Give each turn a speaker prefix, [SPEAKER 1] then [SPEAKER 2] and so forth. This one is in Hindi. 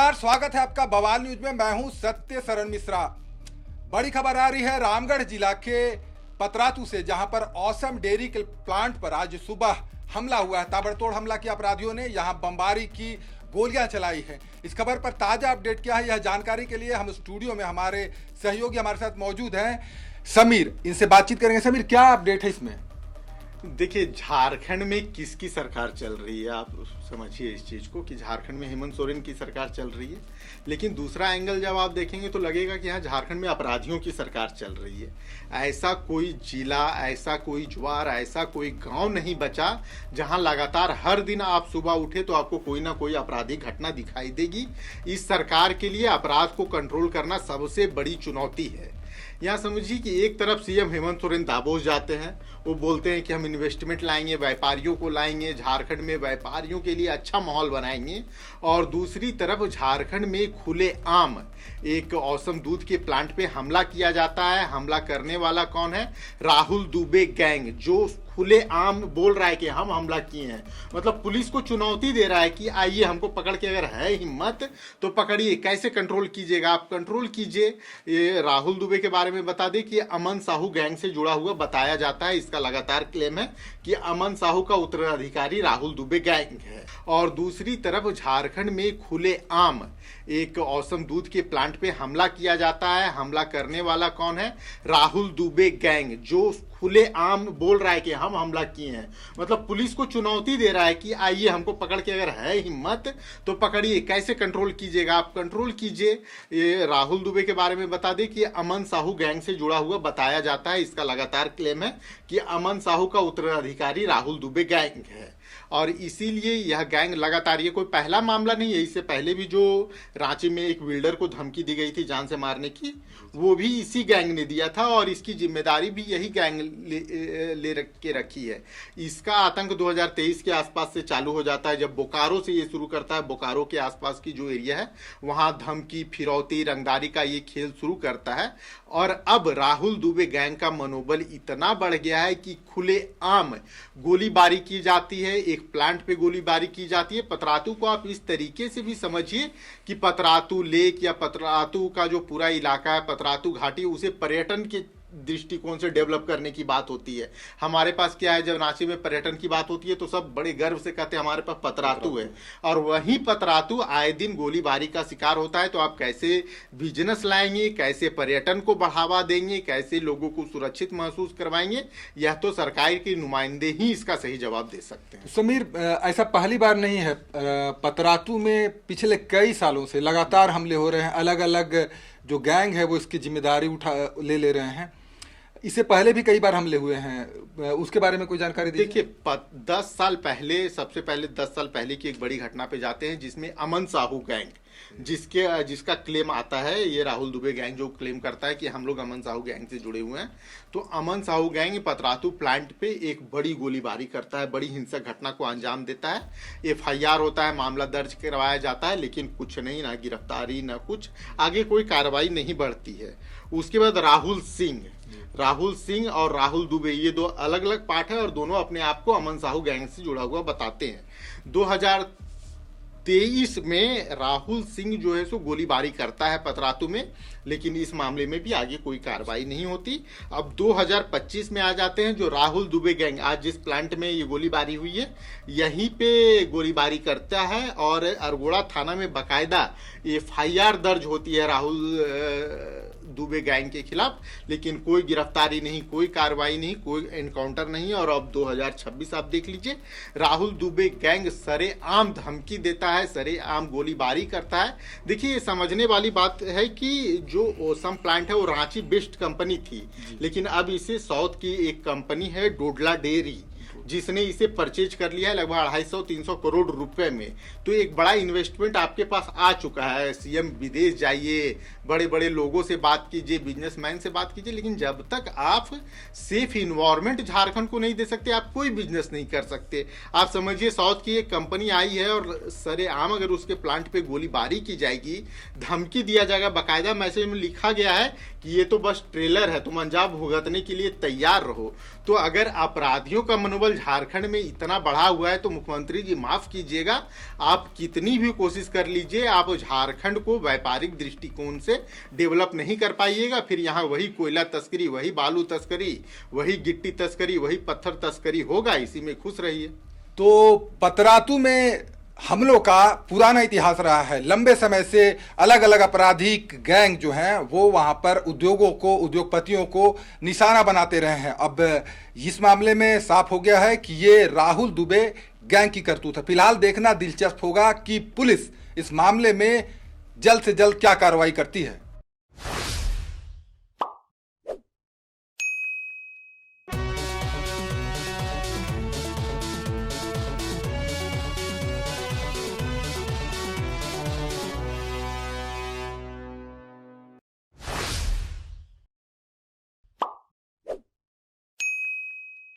[SPEAKER 1] नमस्कार, स्वागत है आपका बवाल न्यूज में। मैं हूं सत्य सरन मिश्रा। बड़ी खबर आ रही है रामगढ़ जिला के पतरातू से, जहां पर ऑसम डेयरी के प्लांट पर आज सुबह हमला हुआ है। ताबड़तोड़ हमला किया अपराधियों ने, यहां बमबारी की, गोलियां चलाई है। इस खबर पर ताजा अपडेट क्या है, यह जानकारी के लिए हम स्टूडियो में हमारे सहयोगी हमारे साथ मौजूद हैं समीर, इनसे बातचीत करेंगे। समीर, क्या अपडेट है इसमें?
[SPEAKER 2] देखिए, झारखंड में किसकी सरकार चल रही है, आप समझिए इस चीज को कि झारखंड में हेमंत सोरेन की सरकार चल रही है। लेकिन दूसरा एंगल जब आप देखेंगे तो लगेगा कि यहाँ झारखंड में अपराधियों की सरकार चल रही है। ऐसा कोई जिला, ऐसा कोई ज्वार, ऐसा कोई गांव नहीं बचा जहां लगातार हर दिन आप सुबह उठे तो आपको कोई ना कोई आपराधिक घटना दिखाई देगी। इस सरकार के लिए अपराध को कंट्रोल करना सबसे बड़ी चुनौती है। यहाँ समझिए कि एक तरफ सीएम हेमंत सोरेन दावोस जाते हैं, वो बोलते हैं कि हम इन्वेस्टमेंट लाएंगे, व्यापारियों को लाएंगे, झारखंड में व्यापारियों के लिए अच्छा माहौल बनाएंगे। और दूसरी तरफ झारखंड में खुलेआम एक औसम दूध के प्लांट पे हमला किया जाता है। हमला करने वाला कौन है? राहुल दुबे गैंग, जो खुलेआम बोल रहा है कि हम हमला किए हैं। मतलब पुलिस को चुनौती दे रहा है कि आइए हमको पकड़ के, अगर है हिम्मत तो पकड़िए। कैसे कंट्रोल कीजिएगा? आप कंट्रोल कीजिए। ये राहुल दुबे के बारे में बता दें कि अमन साहू गैंग से जुड़ा हुआ बताया जाता है। इसका लगातार क्लेम है कि अमन साहू का उत्तराधिकारी राहुल दुबे गैंग है। और दूसरी तरफ झारखंड में खुलेआम एक औसम दूध के प्लांट पे हमला किया जाता है। हमला करने वाला कौन है? राहुल दुबे गैंग, जो खुलेआम बोल रहा है कि हम हमला किए हैं। मतलब पुलिस को चुनौती दे रहा है कि आइए हमको पकड़ के, अगर है हिम्मत तो पकड़िए। कैसे कंट्रोल कीजिएगा? आप कंट्रोल कीजिए। ये राहुल दुबे के बारे में बता दें कि अमन साहू गैंग से जुड़ा हुआ बताया जाता है। इसका लगातार क्लेम है कि अमन साहू का उत्तराधिकारी राहुल दुबे गैंग है। और इसीलिए यह गैंग लगातार, ये कोई पहला मामला नहीं है। इससे पहले भी जो रांची में एक बिल्डर को धमकी दी गई थी जान से मारने की, वो भी इसी गैंग ने दिया था और इसकी जिम्मेदारी भी यही गैंग ले के रखी है। इसका आतंक 2023 के आसपास से चालू हो जाता है, जब बोकारो से ये शुरू करता है। बोकारो के आसपास की जो एरिया है वहां धमकी, फिरौती, रंगदारी का ये खेल शुरू करता है। और अब राहुल दुबे गैंग का मनोबल इतना बढ़ गया है कि खुलेआम गोलीबारी की जाती है। एक प्लांट पे गोलीबारी की जाती है। पतरातू को आप इस तरीके से भी समझिए कि पतरातू लेक या पतरातू का जो पूरा इलाका है, पतरातू घाटी, उसे पर्यटन के दृष्टिकोण से डेवलप करने की बात होती है। हमारे पास क्या है, जब रांची में पर्यटन की बात होती है तो सब बड़े गर्व से कहते हैं हमारे पास पतरातू है। और वहीं पतरातू आए दिन गोलीबारी का शिकार होता है। तो आप कैसे बिजनेस लाएंगे, कैसे पर्यटन को बढ़ावा देंगे, कैसे लोगों को सुरक्षित महसूस करवाएंगे? यह तो सरकार के नुमाइंदे ही इसका सही जवाब दे सकते हैं।
[SPEAKER 1] समीर, ऐसा पहली बार नहीं है। पतरातू में पिछले कई सालों से लगातार हमले हो रहे हैं। अलग अलग जो गैंग है वो इसकी जिम्मेदारी ले रहे हैं। इससे पहले भी कई बार हमले हुए हैं, उसके बारे में कोई जानकारी दीजिए।
[SPEAKER 2] देखिए, 10 साल पहले, सबसे पहले 10 साल पहले की एक बड़ी घटना पे जाते हैं, जिसमें अमन साहू गैंग, जिसका क्लेम आता है, ये राहुल दुबे गैंग जो क्लेम करता है कि हम लोग अमन साहू गैंग से जुड़े हुए हैं। तो अमन साहू गैंग पतरातू प्लांट पे एक बड़ी गोलीबारी करता है, बड़ी हिंसक घटना को अंजाम देता है। एफआईआर होता है, मामला दर्ज करवाया जाता है, लेकिन कुछ नहीं, ना गिरफ्तारी ना कुछ, आगे कोई कार्रवाई नहीं बढ़ती है। उसके बाद राहुल सिंह और राहुल दुबे, ये दो अलग अलग पार्ट है और दोनों अपने आप को अमन साहू गैंग से जुड़ा हुआ बताते हैं। 2023 में राहुल सिंह जो है सो गोलीबारी करता है पतरातू में, लेकिन इस मामले में भी आगे कोई कार्रवाई नहीं होती। अब 2025 में आ जाते हैं, जो राहुल दुबे गैंग आज जिस प्लांट में ये गोलीबारी हुई है यहीं पे गोलीबारी करता है और अरगोड़ा थाना में बाकायदा एफआईआर दर्ज होती है राहुल दुबे गैंग के खिलाफ, लेकिन कोई गिरफ्तारी नहीं, कोई कार्रवाई नहीं, कोई एनकाउंटर नहीं। और अब 2026 आप देख लीजिए, राहुल दुबे गैंग सरेआम धमकी देता है, सरेआम गोलीबारी करता है। देखिए, ये समझने वाली बात है कि जो ओसम प्लांट है वो रांची बेस्ड कंपनी थी, लेकिन अब इसे साउथ की एक कंपनी है डोडला डेयरी, जिसने इसे परचेज कर लिया है लगभग 250-300 करोड़ रुपए में। तो एक बड़ा इन्वेस्टमेंट आपके पास आ चुका है। सीएम विदेश जाइए, बड़े बड़े लोगों से बात कीजिए, बिजनेसमैन से बात कीजिए, लेकिन जब तक आप सेफ इन्वायरमेंट झारखंड को नहीं दे सकते, आप कोई बिजनेस नहीं कर सकते। आप समझिए, साउथ की एक कंपनी आई है और सरेआम अगर उसके प्लांट पे गोलीबारी की जाएगी, धमकी दिया जाएगा, बाकायदा मैसेज में लिखा गया है कि ये तो बस ट्रेलर है, तुम अंजाम भुगतने के लिए तैयार रहो। तो अगर अपराधियों का मनोबल झारखंड में इतना बढ़ा हुआ है तो मुख्यमंत्री जी माफ कीजिएगा, आप कितनी भी कोशिश कर लीजिए, आप झारखंड को व्यापारिक दृष्टिकोण से डेवलप नहीं कर पाइएगा। फिर यहाँ वही कोयला तस्करी, वही बालू तस्करी, वही गिट्टी तस्करी, वही पत्थर तस्करी होगा। इसी में खुश रहिए।
[SPEAKER 1] तो पतरातू में हमलों का पुराना इतिहास रहा है। लंबे समय से अलग अलग आपराधिक गैंग जो हैं वो वहां पर उद्योगों को, उद्योगपतियों को निशाना बनाते रहे हैं। अब इस मामले में साफ हो गया है कि ये राहुल दुबे गैंग की करतूत है। फिलहाल देखना दिलचस्प होगा कि पुलिस इस मामले में जल्द से जल्द क्या कार्रवाई करती है।